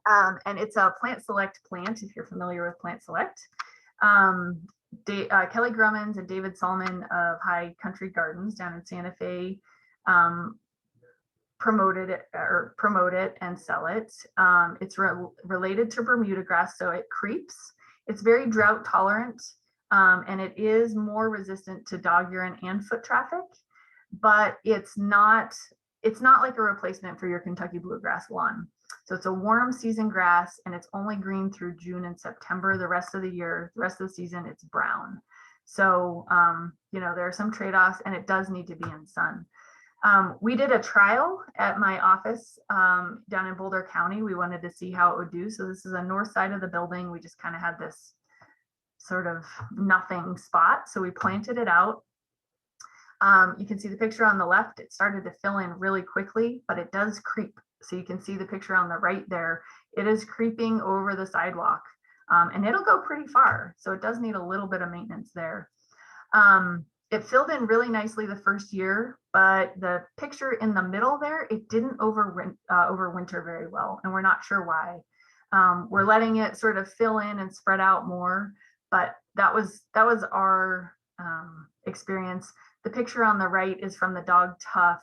And it's a Plant Select plant, if you're familiar with Plant Select. Kelly Grummins and David Solomon of High Country Gardens down in Santa Fe promote it and sell it. It's related to Bermuda grass, so it creeps. It's very drought tolerant, and it is more resistant to dog urine and foot traffic, but it's not like a replacement for your Kentucky bluegrass lawn. So it's a warm season grass, and it's only green through June and September. The rest of the season, it's brown. So, there are some trade-offs, and it does need to be in sun. We did a trial at my office down in Boulder County. We wanted to see how it would do. So this is a north side of the building. We just kind of had this sort of nothing spot. So we planted it out. You can see the picture on the left. It started to fill in really quickly, but it does creep. So you can see the picture on the right there. It is creeping over the sidewalk, and it'll go pretty far. So it does need a little bit of maintenance there. It filled in really nicely the first year, but the picture in the middle there, it didn't overwinter very well, and we're not sure why. We're letting it sort of fill in and spread out more, but that was our experience. The picture on the right is from the Dog Tough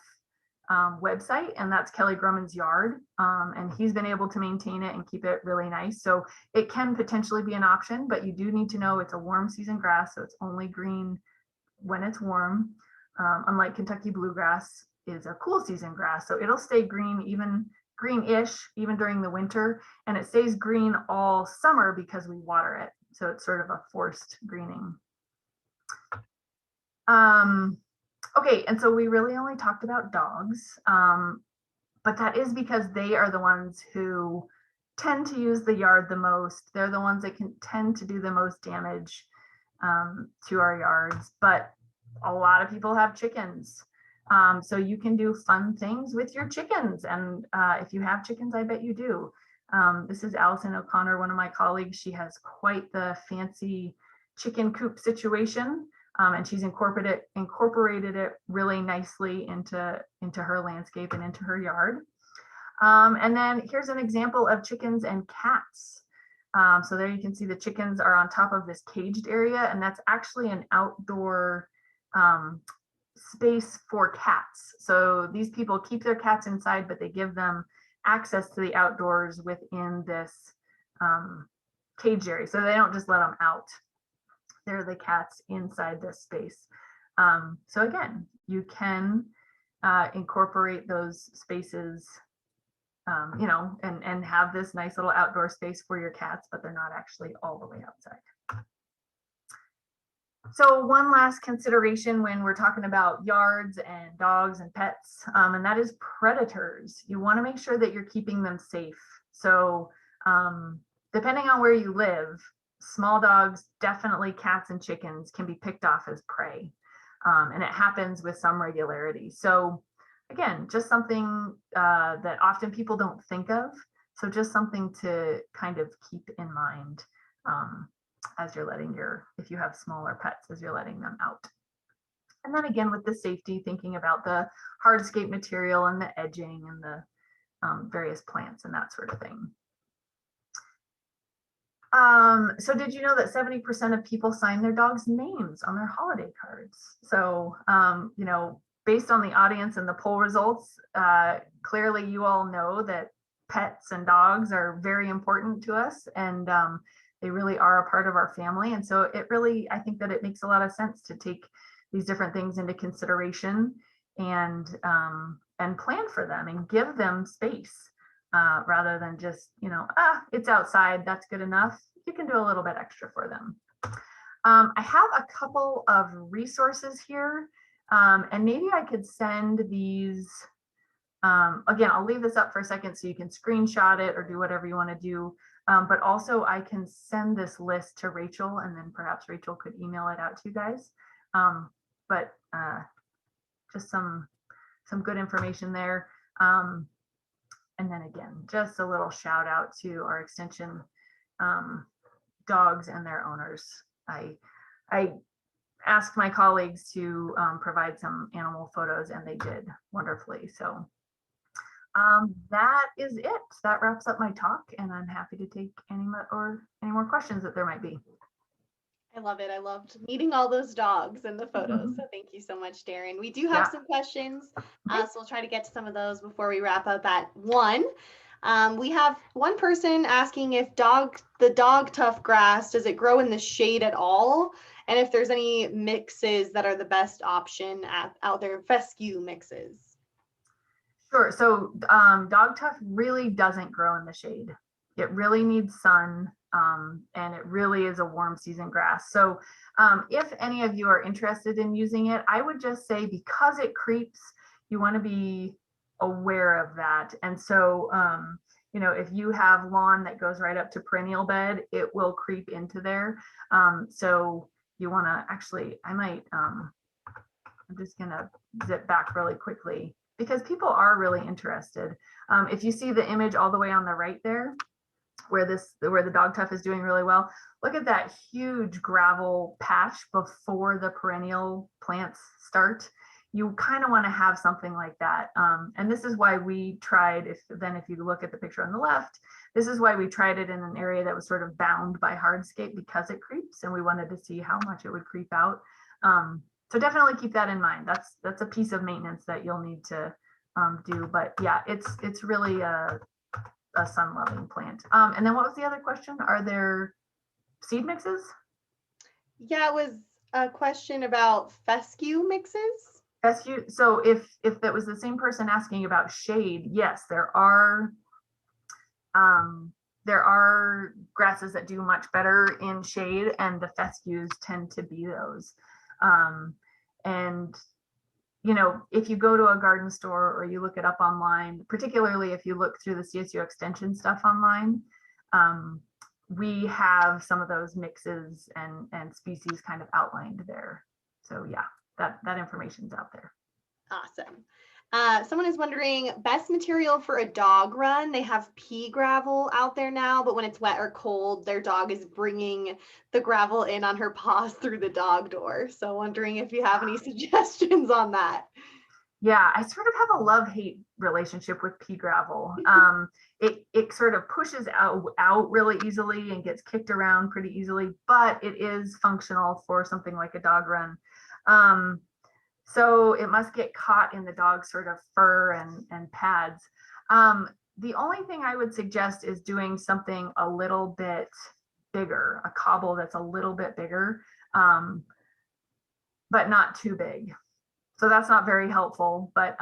website, and that's Kelly Grumman's yard, and he's been able to maintain it and keep it really nice. So it can potentially be an option, but you do need to know it's a warm season grass, so it's only green when it's warm, unlike Kentucky bluegrass is a cool season grass, so it'll stay green, even greenish, even during the winter, and it stays green all summer because we water it. So it's sort of a forced greening. Okay, and so we really only talked about dogs, but that is because they are the ones who tend to use the yard the most. They're the ones that can tend to do the most damage to our yards, but a lot of people have chickens. So you can do fun things with your chickens. And if you have chickens, I bet you do. This is Allison O'Connor, one of my colleagues. She has quite the fancy chicken coop situation. And she's incorporated it really nicely into her landscape and into her yard. And then here's an example of chickens and cats. So there you can see the chickens are on top of this caged area, and that's actually an outdoor space for cats. So these people keep their cats inside, but they give them access to the outdoors within this cage area. So they don't just let them out. They're the cats inside this space. So again, you can incorporate those spaces, and have this nice little outdoor space for your cats, but they're not actually all the way outside. So one last consideration when we're talking about yards and dogs and pets, and that is predators. You want to make sure that you're keeping them safe. So depending on where you live, small dogs, definitely cats and chickens, can be picked off as prey. And it happens with some regularity. So again, just something that often people don't think of. So just something to kind of keep in mind as you're if you have smaller pets, as you're letting them out. And then again, with the safety, thinking about the hardscape material and the edging and the various plants and that sort of thing. So did you know that 70% of people sign their dogs' names on their holiday cards? So, based on the audience and the poll results, clearly you all know that pets and dogs are very important to us, and they really are a part of our family. And so I think that it makes a lot of sense to take these different things into consideration and plan for them and give them space. Rather than just, it's outside, that's good enough. You can do a little bit extra for them. I have a couple of resources here, and maybe I could send these. Again, I'll leave this up for a second so you can screenshot it or do whatever you want to do. But also I can send this list to Rachel, and then perhaps Rachel could email it out to you guys. But just some good information there. And then again, just a little shout out to our extension dogs and their owners. I asked my colleagues to provide some animal photos, and they did wonderfully. So, That is it. That wraps up my talk, and I'm happy to take any more questions that there might be. I love it. I loved meeting all those dogs in the photos. So thank you so much, Deryn. We do have some questions, so we'll try to get to some of those before we wrap up at 1. We have one person asking if the dog tough grass, does it grow in the shade at all? And if there's any mixes that are the best option out there, fescue mixes. Sure. So dog tough really doesn't grow in the shade. It really needs sun, and it really is a warm season grass. So if any of you are interested in using it, I would just say, because it creeps, you want to be aware of that. And so, if you have lawn that goes right up to perennial bed, it will creep into there. So you want to actually, I'm just going to zip back really quickly, because people are really interested. If you see the image all the way on the right there, where the dog tough is doing really well, look at that huge gravel patch before the perennial plants start. You kind of want to have something like that. And this is why we tried, if you look at the picture on the left, this is why we tried it in an area that was sort of bound by hardscape, because it creeps, and we wanted to see how much it would creep out. So definitely keep that in mind. That's a piece of maintenance that you'll need to do. But yeah, it's really a sun-loving plant. And then what was the other question? Are there seed mixes? Yeah, it was a question about fescue mixes. Fescue. So if that was the same person asking about shade, yes, there are grasses that do much better in shade, and the fescues tend to be those. And if you go to a garden store or you look it up online, particularly if you look through the CSU Extension stuff online, we have some of those mixes and species kind of outlined there. So yeah, that information's out there. Awesome. Someone is wondering, best material for a dog run. They have pea gravel out there now, but when it's wet or cold, their dog is bringing the gravel in on her paws through the dog door. So wondering if you have any suggestions on that. Yeah, I sort of have a love-hate relationship with pea gravel. It sort of pushes out really easily and gets kicked around pretty easily, but it is functional for something like a dog run. So it must get caught in the dog's sort of fur and pads. The only thing I would suggest is doing something a little bit bigger, a cobble that's a little bit bigger, but not too big. So that's not very helpful. But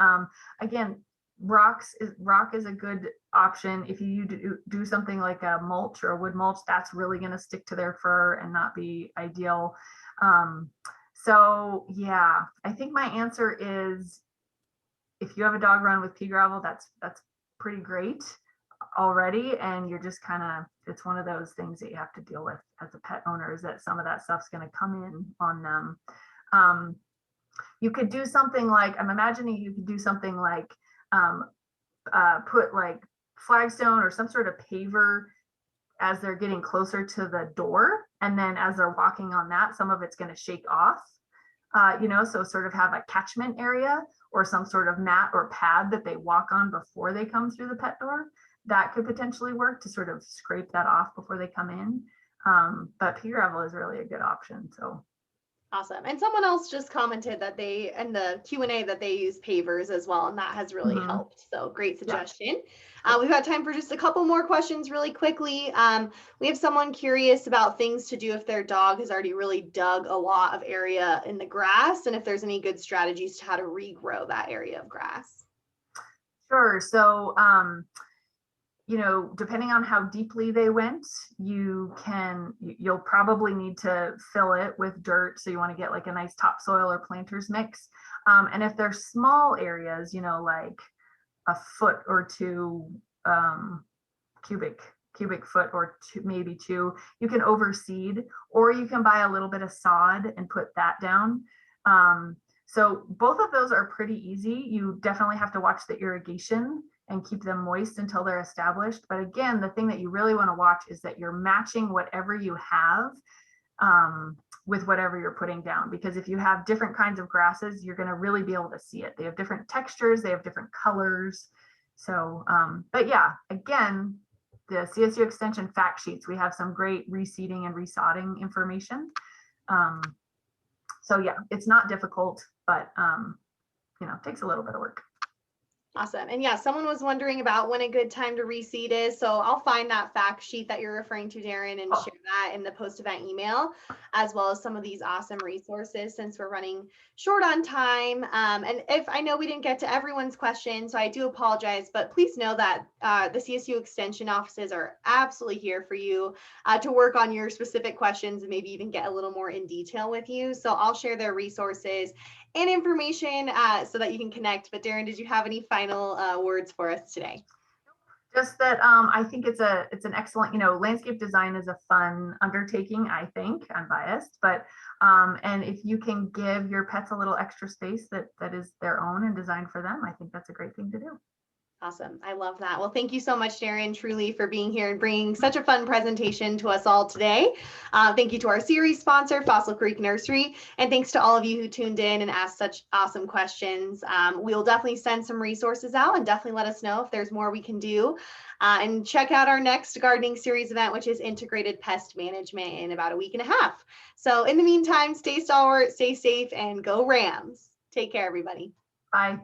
again, rock is a good option. If you do something like a mulch or a wood mulch, that's really going to stick to their fur and not be ideal. So yeah, I think my answer is, if you have a dog run with pea gravel, that's pretty great already. And you're just it's one of those things that you have to deal with as a pet owner, is that some of that stuff's going to come in on them. You could do something like, I'm imagining you could do something like put like flagstone or some sort of paver as they're getting closer to the door. And then as they're walking on that, some of it's going to shake off, so sort of have a catchment area or some sort of mat or pad that they walk on before they come through the pet door. That could potentially work to sort of scrape that off before they come in. But pea gravel is really a good option. So. Awesome. And someone else just commented that they, in the Q&A, that they use pavers as well, and that has really helped. So great suggestion. Yeah. We've got time for just a couple more questions really quickly. We have someone curious about things to do if their dog has already really dug a lot of area in the grass, and if there's any good strategies to how to regrow that area of grass. Sure. So, depending on how deeply they went, you'll probably need to fill it with dirt. So you want to get like a nice topsoil or planters mix. And if they're small areas, like a foot or two cubic foot or maybe two, you can overseed, or you can buy a little bit of sod and put that down. So both of those are pretty easy. You definitely have to watch the irrigation and keep them moist until they're established. But again, the thing that you really want to watch is that you're matching whatever you have with whatever you're putting down. Because if you have different kinds of grasses, you're going to really be able to see it. They have different textures, they have different colors. So, but yeah, again, the CSU Extension fact sheets, we have some great reseeding and resodding information. So yeah, it's not difficult, but takes a little bit of work. Awesome. And yeah, someone was wondering about when a good time to reseed is. So I'll find that fact sheet that you're referring to, Deryn, and share that in the post-event email, as well as some of these awesome resources since we're running short on time. And if I know we didn't get to everyone's question, so I do apologize, but please know that the CSU Extension offices are absolutely here for you to work on your specific questions and maybe even get a little more in detail with you. So I'll share their resources and information so that you can connect. But Deryn, did you have any final words for us today? Just that I think it's an excellent, landscape design is a fun undertaking. I think I'm biased, but and if you can give your pets a little extra space that is their own and designed for them, I think that's a great thing to do. Awesome. I love that. Well, thank you so much, Deryn, truly, for being here and bringing such a fun presentation to us all today. Thank you to our series sponsor, Fossil Creek Nursery, and thanks to all of you who tuned in and asked such awesome questions. We'll definitely send some resources out and definitely let us know if there's more we can do. And check out our next gardening series event, which is integrated pest management, in about a week and a half. So in the meantime, stay stalwart, stay safe, and go Rams. Take care, everybody. Bye.